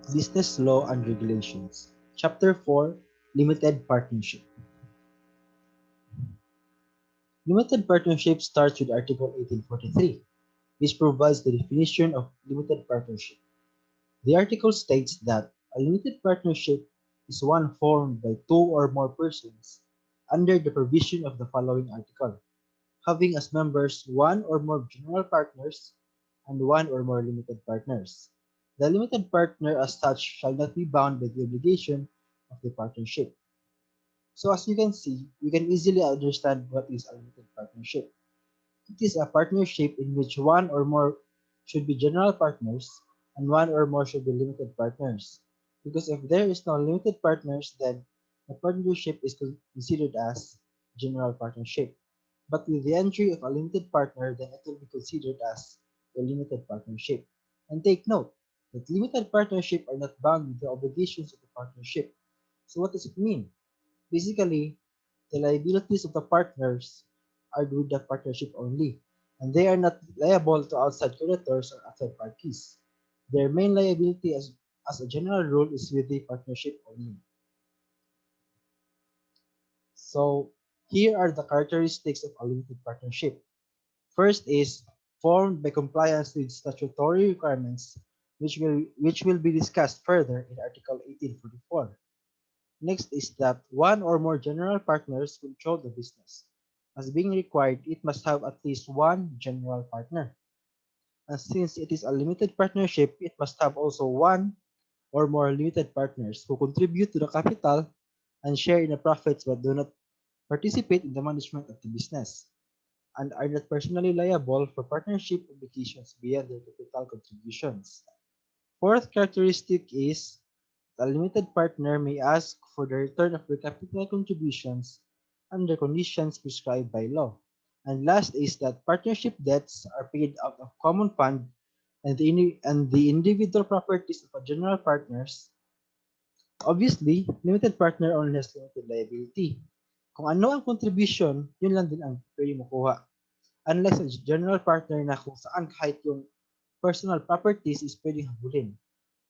Business Law and Regulations. Chapter 4, Limited Partnership. Limited partnership starts with Article 1843, which provides the definition of limited partnership. The article states that a limited partnership is one formed by two or more persons under the provision of the following article, having as members one or more general partners and one or more limited partners. The limited partner as such shall not be bound by the obligation of the partnership. So as you can see, we can easily understand what is a limited partnership. It is a partnership in which one or more should be general partners and one or more should be limited partners. Because if there is no limited partners, then the partnership is considered as general partnership. But with the entry of a limited partner, then it will be considered as a limited partnership. And take note that limited partnership are not bound with the obligations of the partnership. So what does it mean? Basically, the liabilities of the partners are with the partnership only, and they are not liable to outside creditors or outside parties. Their main liability, as a general rule, is with the partnership only. So, here are the characteristics of a limited partnership. First is formed by compliance with statutory requirements, which will be discussed further in Article 1844. Next is that one or more general partners control the business. As being required, it must have at least one general partner. And since it is a limited partnership, it must have also one or more limited partners who contribute to the capital and share in the profits but do not participate in the management of the business and are not personally liable for partnership obligations beyond their capital contributions. Fourth characteristic is the limited partner may ask for the return of their capital contributions under conditions prescribed by law. And last is that partnership debts are paid out of common fund and the individual properties of a general partners. Obviously, limited partner only has limited liability. Kung ano ang contribution, yun lang din ang pwede mo kuha. Unless a general partner na kung saan kahit yung personal properties is pwedeng habulin.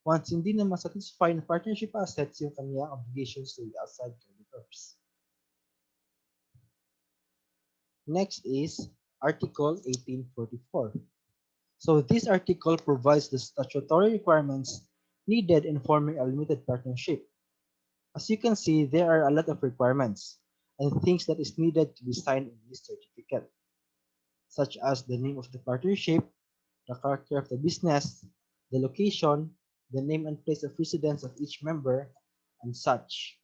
Once hindi na masatisfy ng partnership assets yung kanyang obligations to the outside creditors. Next is Article 1844. So this article provides the statutory requirements needed in forming a limited partnership. As you can see, there are a lot of requirements and things that is needed to be signed in this certificate, such as the name of the partnership, the character of the business, the location, the name and place of residence of each member, and such.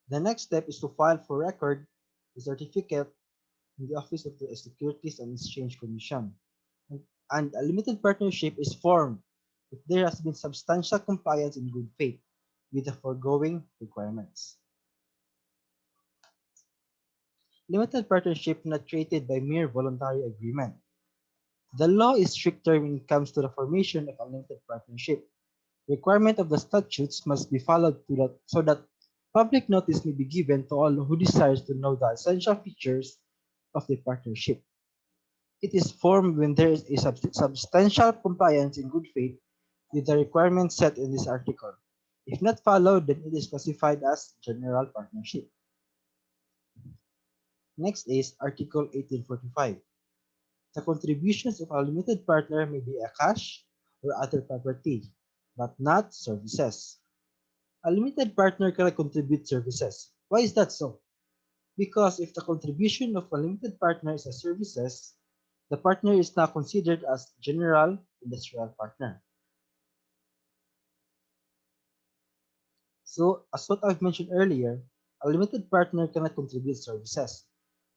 The next step is to file for record the certificate in the Office of the Securities and Exchange Commission. And a limited partnership is formed if there has been substantial compliance in good faith with the foregoing requirements. Limited partnership not created by mere voluntary agreement. The law is stricter when it comes to the formation of a limited partnership. Requirement of the statutes must be followed so that public notice may be given to all who desires to know the essential features of the partnership. It is formed when there is a substantial compliance in good faith with the requirements set in this article. If not followed, then it is classified as general partnership. Next is Article 1845. The contributions of a limited partner may be a cash or other property, but not services. A limited partner cannot contribute services. Why is that so? Because if the contribution of a limited partner is a services, the partner is now considered as general industrial partner. So, as what I've mentioned earlier, a limited partner cannot contribute services.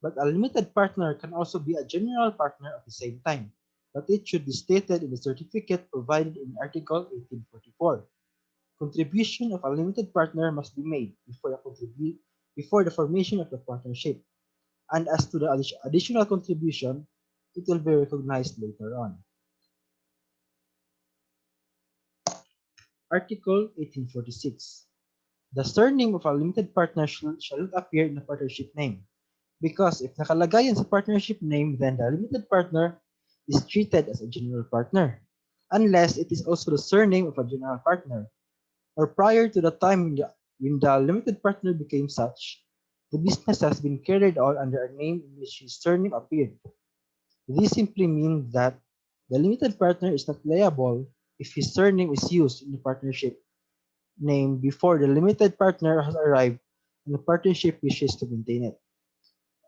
But a limited partner can also be a general partner at the same time. But it should be stated in the certificate provided in Article 1844. Contribution of a limited partner must be made before the formation of the partnership. And as to the additional contribution, it will be recognized later on. Article 1846. The surname of a limited partner shall not appear in the partnership name. Because if nakalagay yan sa partnership name, then the limited partner is treated as a general partner, unless it is also the surname of a general partner, or prior to the time when the limited partner became such, the business has been carried on under a name in which his surname appeared. This simply means that the limited partner is not liable if his surname is used in the partnership name before the limited partner has arrived and the partnership wishes to maintain it.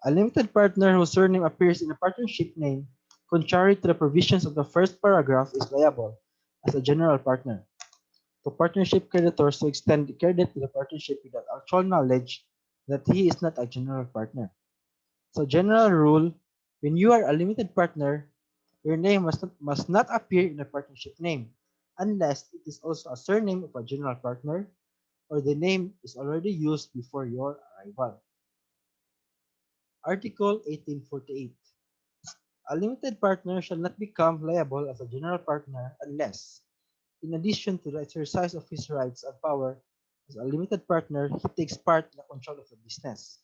A limited partner whose surname appears in a partnership name, contrary to the provisions of the first paragraph, is liable as a general partner to partnership creditors to extend the credit to the partnership without actual knowledge that he is not a general partner. So general rule, when you are a limited partner, your name must not appear in the partnership name unless it is also a surname of a general partner or the name is already used before your arrival. Article 1848. A limited partner shall not become liable as a general partner unless, in addition to the exercise of his rights and power as a limited partner, he takes part in the control of the business.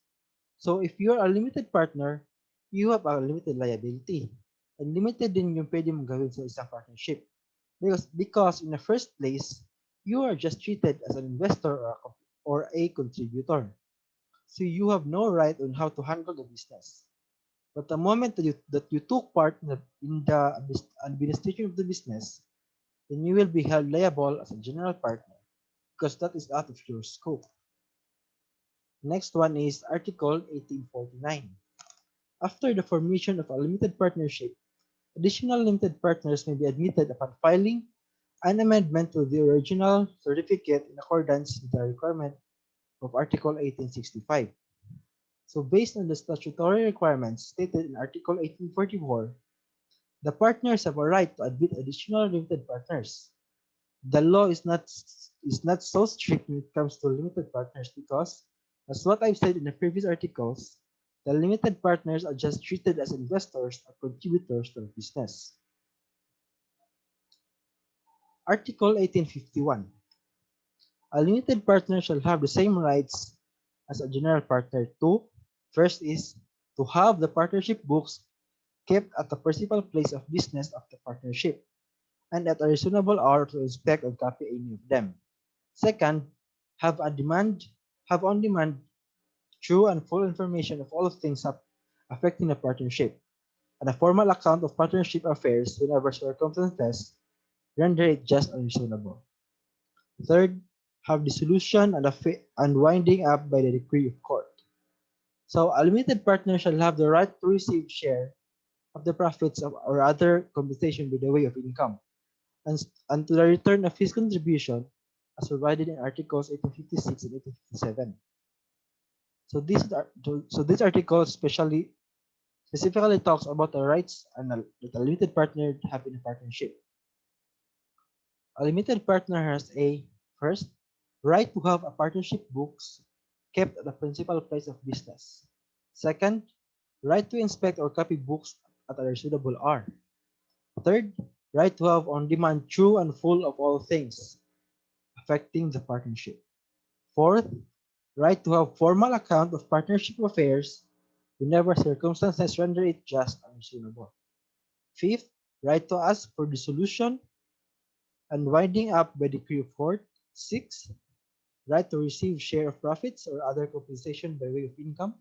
So if you are a limited partner, you have a limited liability. And limited din yung pwede mong gawin sa isang partnership. Because in the first place, you are just treated as an investor or a contributor. So you have no right on how to handle the business. But the moment that you took part in the administration of the business, then you will be held liable as a general partner because that is out of your scope. Next one is Article 1849. After the formation of a limited partnership, additional limited partners may be admitted upon filing an amendment to the original certificate in accordance with the requirement of Article 1865. So based on the statutory requirements stated in Article 1844, the partners have a right to admit additional limited partners. The law is not so strict when it comes to limited partners because, as what I've said in the previous articles, the limited partners are just treated as investors or contributors to the business. Article 1851. A limited partner shall have the same rights as a general partner to, first is, to have the partnership books kept at the principal place of business of the partnership, and at a reasonable hour to inspect and copy any of them. Second, have a demand, have on demand true and full information of all things affecting the partnership, and a formal account of partnership affairs whenever circumstances render it just and reasonable. Third, have dissolution and winding up by the decree of court. So a limited partner shall have the right to receive share of the profits or other compensation by the way of income, and to the return of his contribution as provided in Articles 1856 and 1857. So this article specifically talks about the rights that a limited partner have in a partnership. A limited partner has a first right to have a partnership books kept at the principal place of business. Second, right to inspect or copy books at a reasonable hour. Third, right to have on demand true and full of all things affecting the partnership. Fourth, right to have formal account of partnership affairs whenever circumstances render it just and reasonable. Fifth, right to ask for dissolution and winding up by decree of court. Sixth, right to receive share of profits or other compensation by way of income.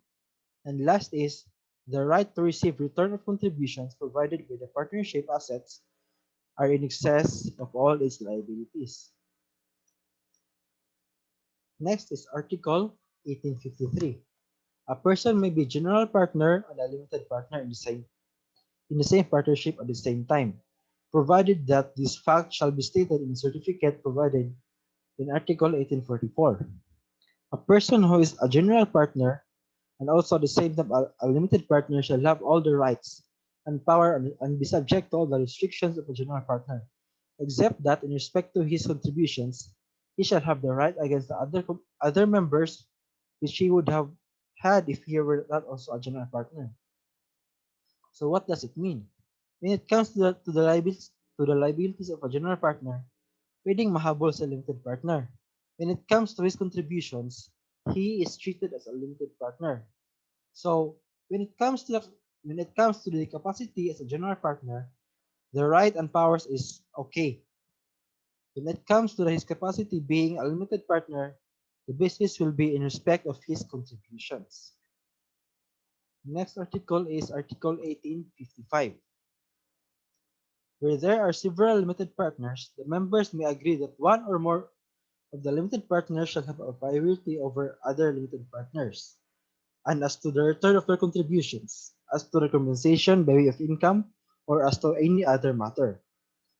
And last is the right to receive return of contributions provided by the partnership assets are in excess of all its liabilities. Next is Article 1853. A person may be general partner and a limited partner in the same partnership at the same time, provided that this fact shall be stated in the certificate provided in Article 1844. A person who is a general partner and also at the same time a limited partner shall have all the rights and power and be subject to all the restrictions of a general partner, except that in respect to his contributions, he shall have the right against the other members which he would have had if he were not also a general partner. So what does it mean? When it comes to the liabilities of a general partner, pwedeng mahabol sa limited partner. When it comes to his contributions, he is treated as a limited partner. So When it comes to the capacity as a general partner, the right and powers is okay. When it comes to his capacity being a limited partner, the basis will be in respect of his contributions. Next article is Article 1855. Where there are several limited partners, the members may agree that one or more of the limited partners shall have a priority over other limited partners, and as to the return of their contributions, as to the compensation by way of income, or as to any other matter.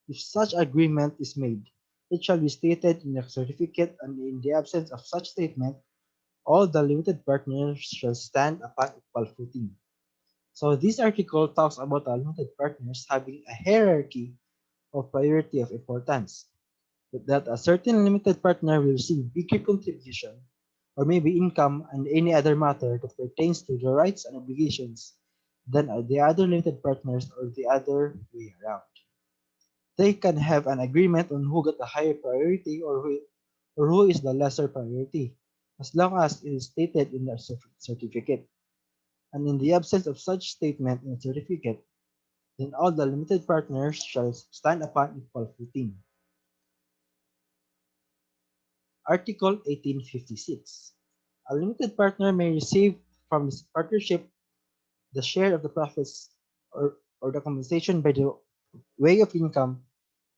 If such agreement is made, it shall be stated in a certificate, and in the absence of such statement, all the limited partners shall stand upon equal footing. So this article talks about the limited partners having a hierarchy of priority of importance, that a certain limited partner will receive bigger contribution or maybe income and any other matter that pertains to the rights and obligations than the other limited partners or the other way around. They can have an agreement on who got the higher priority or who is the lesser priority, as long as it is stated in the certificate. And in the absence of such statement in the certificate, then all the limited partners shall stand upon equal footing. Article 1856. A limited partner may receive from his partnership the share of the profits or the compensation by the way of income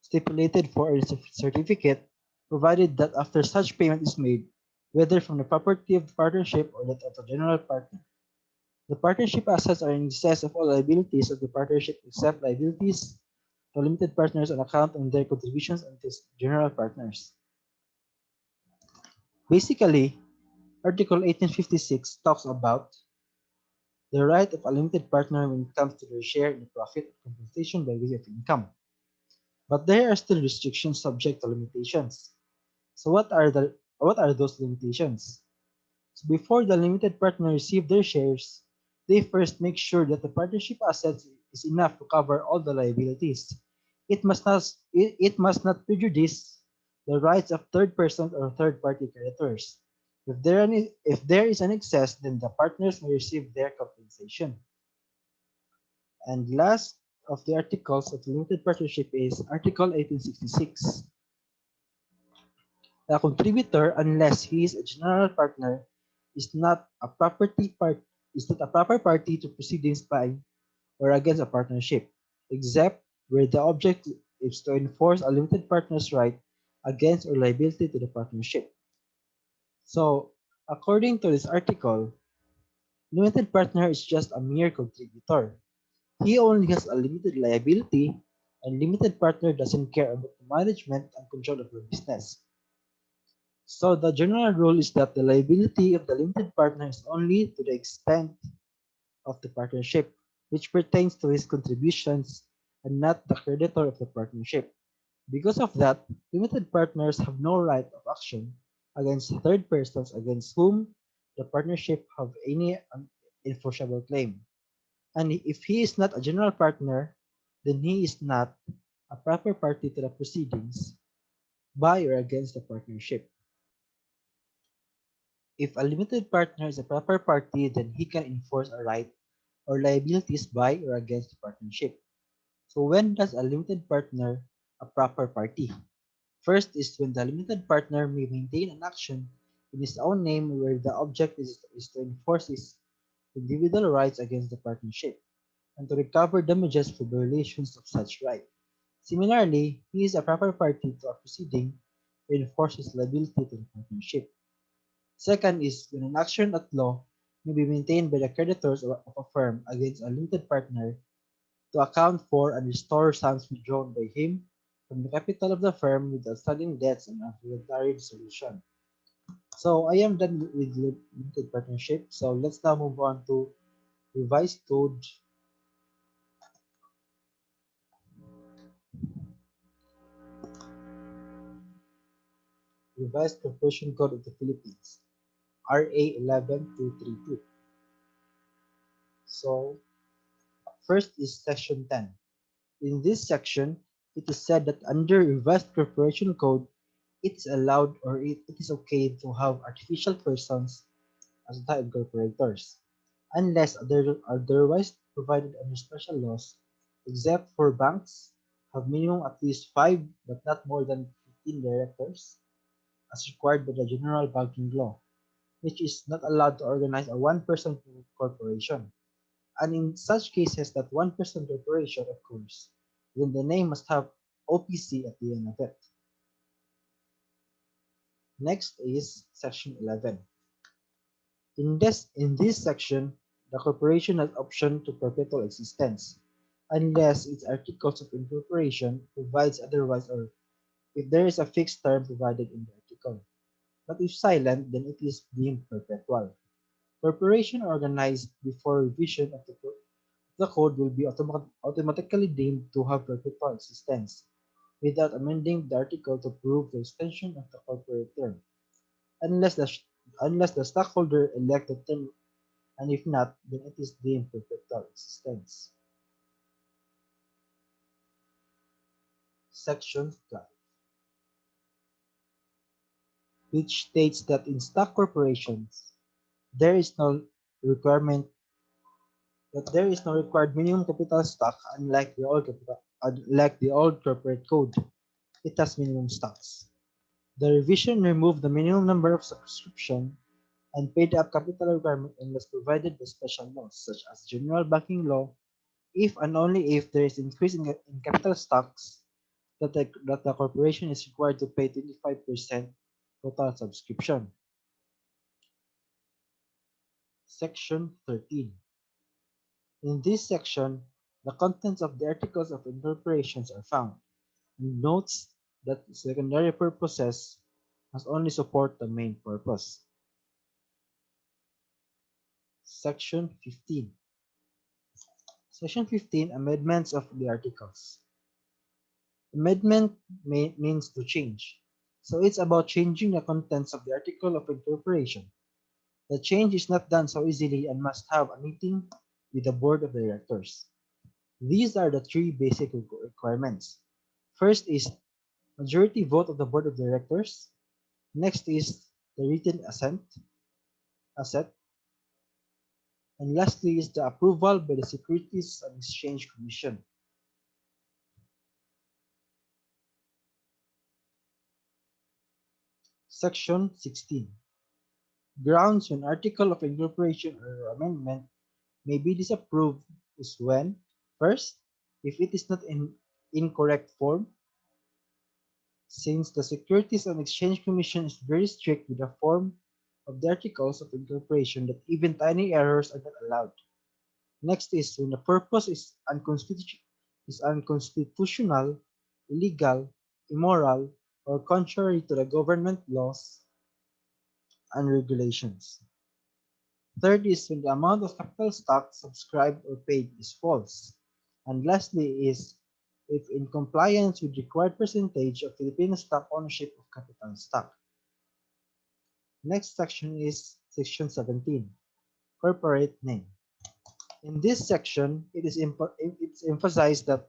stipulated for in the certificate, provided that after such payment is made, whether from the property of the partnership or that of the general partner, the partnership assets are in excess of all liabilities of the partnership except liabilities to limited partners on account of their contributions and to general partners. Basically, Article 1856 talks about the right of a limited partner when it comes to their share in the profit or compensation by way of income. But there are still restrictions subject to limitations. So what are those limitations? So before the limited partner receive their shares, they first make sure that the partnership assets is enough to cover all the liabilities. It must not prejudice the rights of third persons or third party creditors. If there is an excess, then the partners may receive their compensation. And last of the articles of limited partnership is Article 1866. A contributor, unless he is a general partner, is not a proper party to proceedings by or against a partnership, except where the object is to enforce a limited partner's right against or liability to the partnership. So, according to this article, limited partner is just a mere contributor. He only has a limited liability, and limited partner doesn't care about the management and control of the business. So the general rule is that the liability of the limited partner is only to the extent of the partnership, which pertains to his contributions and not the creditor of the partnership. Because of that, limited partners have no right of action against third persons against whom the partnership have any enforceable claim. And if he is not a general partner, then he is not a proper party to the proceedings by or against the partnership. If a limited partner is a proper party, then he can enforce a right or liabilities by or against the partnership. So when does a limited partner a proper party? First is when the limited partner may maintain an action in his own name where the object is to enforce his individual rights against the partnership and to recover damages for violations of such right. Similarly, he is a proper party to a proceeding to enforce his liability to the partnership. Second is when an action at law may be maintained by the creditors of a firm against a limited partner to account for and restore sums withdrawn by him from the capital of the firm with outstanding debts and a voluntary dissolution. So I am done with limited partnership. So let's now move on to revised code, revised corporation code of the Philippines, RA 11232. So first is section 10. In this section, it is said that under revised corporation code, it is allowed it is okay to have artificial persons as the incorporators. unless otherwise provided under special laws, except for banks, have minimum at least 5 but not more than 15 directors, as required by the General Banking Law, which is not allowed to organize a one-person corporation. And in such cases that one-person corporation occurs, then the name must have OPC at the end of it. Next is Section 11. In this section, the corporation has option to perpetual existence, unless its articles of incorporation provides otherwise or if there is a fixed term provided in the article. But if silent, then it is deemed perpetual. Corporation organized before revision of the code will be automatically deemed to have perpetual existence without amending the article to prove the extension of the corporate term, unless the stockholder elect the term, and if not, then it is deemed perpetual existence. Section 12, which states that in stock corporations, there is no requirement there is no required minimum capital stock unlike the old corporate code. It has minimum stocks. The revision removed the minimum number of subscription and paid up capital requirement unless provided by special laws such as general banking law if and only if there is increase in capital stocks that the corporation is required to pay 25% total subscription. Section 13. In this section, the contents of the articles of incorporations are found, and notes that secondary purposes must only support the main purpose. Section 15. Section 15, amendments of the articles. Amendment means to change. So it's about changing the contents of the article of incorporation. The change is not done so easily and must have a meeting with the board of directors. These are the three basic requirements. First is majority vote of the board of directors. Next is the written assent. And lastly is the approval by the Securities and Exchange Commission. Section 16. Grounds when article of incorporation or amendment may be disapproved is when, first, if it is not in incorrect form, since the Securities and Exchange Commission is very strict with the form of the articles of incorporation that even tiny errors are not allowed. Next is when the purpose is unconstitutional, illegal, immoral, or contrary to the government laws and regulations. Third is when the amount of capital stock subscribed or paid is false. And lastly is if in compliance with required percentage of Filipino stock ownership of capital stock. Next section is section 17, corporate name. In this section, it's emphasized that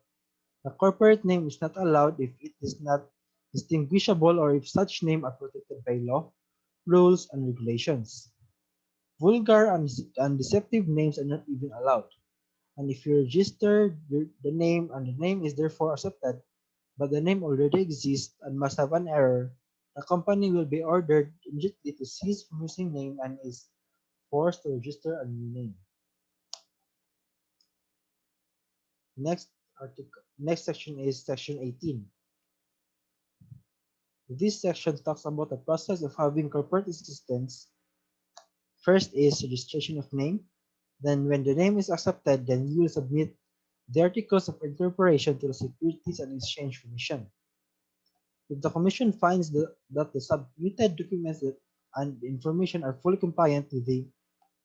the corporate name is not allowed if it is not distinguishable or if such name are protected by law, rules, and regulations. Vulgar and deceptive names are not even allowed. And if you register the name and the name is therefore accepted, but the name already exists and must have an error, the company will be ordered immediately to cease from using name and is forced to register a new name. Next section is section 18. This section talks about the process of having corporate existence. First is registration of name. Then when the name is accepted, then you will submit the articles of incorporation to the Securities and Exchange Commission. If the Commission finds that the submitted documents and information are fully compliant with the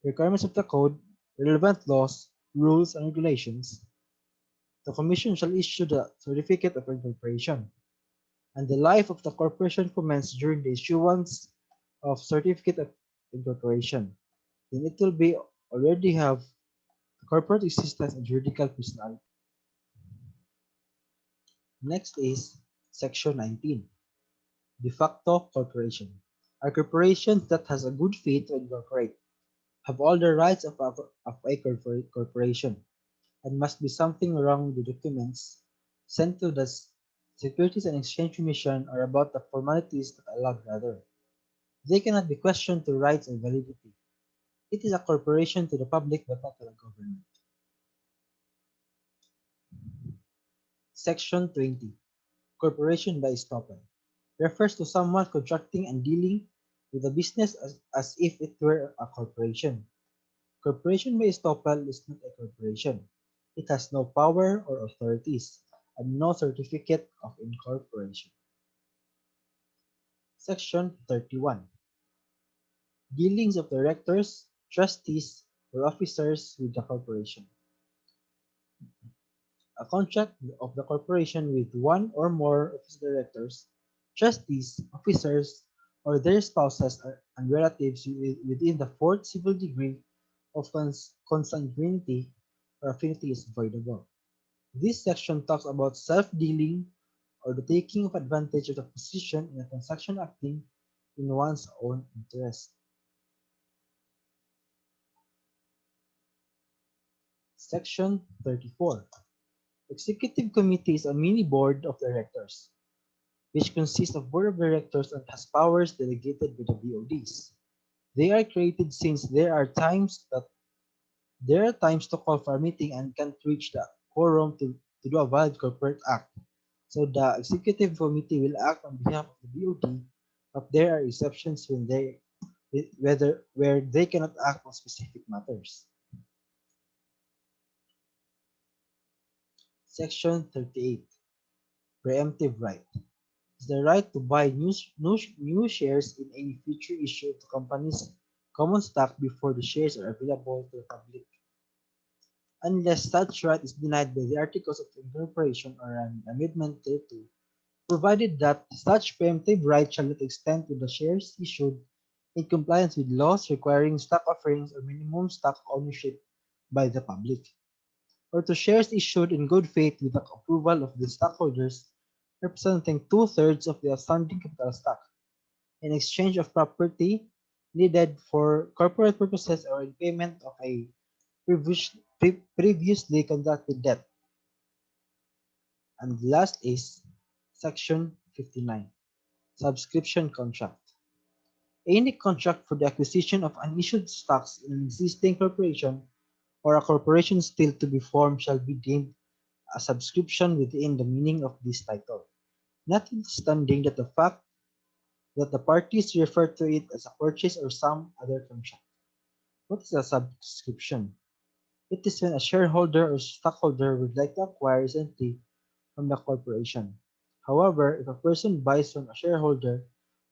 requirements of the Code, relevant laws, rules, and regulations, the Commission shall issue the Certificate of Incorporation, and the life of the corporation commences during the issuance of Certificate of Incorporation. Then it will be already have corporate existence and juridical personality. Next is Section 19, de facto corporation. A corporation that has a good faith to incorporate have all the rights of a corporation, and must be something wrong with the documents sent to the Securities and Exchange Commission or about the formalities that allowed rather. They cannot be questioned to rights and validity. It is a corporation to the public but not to the government. Section 20. Corporation by estoppel refers to someone contracting and dealing with a business as if it were a corporation. Corporation by estoppel is not a corporation. It has no power or authorities and no certificate of incorporation. Section 31. Dealings of directors, trustees, or officers with the corporation. A contract of the corporation with one or more of its directors, trustees, officers, or their spouses and relatives within the fourth civil degree of consanguinity or affinity is voidable. This section talks about self-dealing or the taking of advantage of the position in a transaction acting in one's own interest. Section 34. Executive Committee is a mini board of directors, which consists of board of directors and has powers delegated by the BODs. They are created since there are times to call for a meeting and can't reach the quorum to do a valid corporate act. So the executive committee will act on behalf of the BOD, but there are exceptions where they cannot act on specific matters. Section 38. Preemptive right is the right to buy new shares in any future issue of the company's common stock before the shares are available to the public, unless such right is denied by the Articles of Incorporation or an amendment thereto, provided that such preemptive right shall not extend to the shares issued in compliance with laws requiring stock offerings or minimum stock ownership by the public, or to shares issued in good faith with the approval of the stockholders representing two-thirds of the outstanding capital stock in exchange of property needed for corporate purposes or in payment of a previously conducted debt. And last is Section 59, Subscription Contract. Any contract for the acquisition of unissued stocks in an existing corporation or a corporation still to be formed shall be deemed a subscription within the meaning of this title, notwithstanding that the fact that the parties refer to it as a purchase or some other contract. What is a subscription? It is when a shareholder or stockholder would like to acquire something from the corporation. However, if a person buys from a shareholder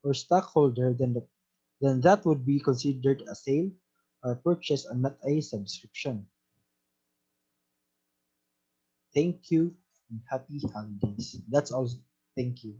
or stockholder, then that would be considered a sale or purchase and not a subscription. Thank you and happy holidays. That's all. Thank you.